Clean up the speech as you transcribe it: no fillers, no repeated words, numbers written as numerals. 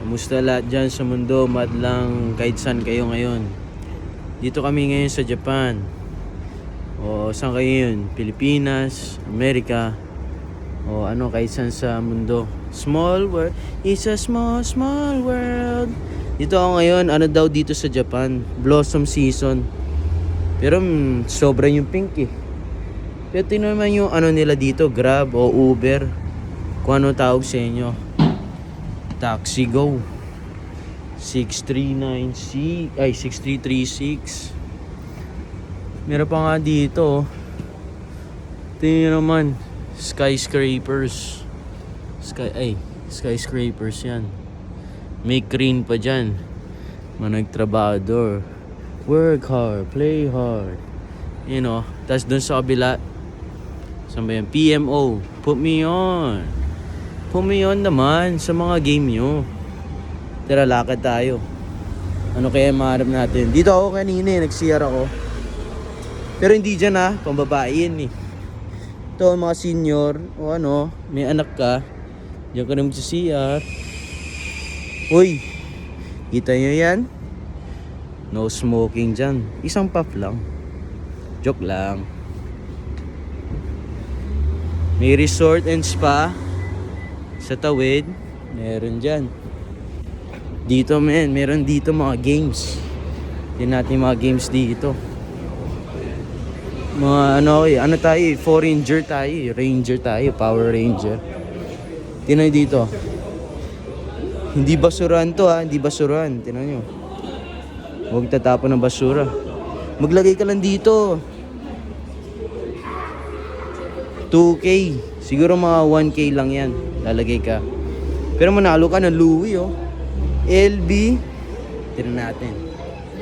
Kamusta lahat dyan sa mundo, madlang kahit saan kayo ngayon. Dito kami ngayon sa Japan. O saan kayo yun? Pilipinas, Amerika, o ano kahit saan sa mundo. Small world, it's a small, small world. Dito ako ngayon, ano daw dito sa Japan, blossom season. Pero sobra yung pink eh. Pero tingnan naman yung ano nila dito, Grab o Uber. Kung ano tawag sa inyo. Taxi Go 6336. Meron pa nga dito. Tingnan naman, skyscrapers. Skyscrapers yan. May crane pa dyan. Mga nagtrabador. Work hard, play hard. You know, tas dun sa kabila, saan ba yan? PMO, put me on. Pumiyon naman sa mga game nyo. Tara, lakad tayo. Ano kaya maharap natin? Dito ako kanina nag-CR ako. Pero hindi dyan pambabae yan eh. Ito mga senior, o ano, may anak ka. Diyan ka na mag-CR. Uy, kita nyo yan? No smoking dyan. Isang puff lang. Joke lang. May resort and spa sa tawid, meron dyan. Dito meron dito mga games. Tingnan natin mga games dito. Mga ano tayo, Ranger tayo, Power Ranger. Tingnan dito. Hindi basuran to hindi basuran. Tingnan nyo. Huwag tatapon ng basura. Maglagay ka lang dito. 2K. Siguro mga 1K lang yan. Lalagay ka. Pero manalo ka ng Louis LB. Tignan natin.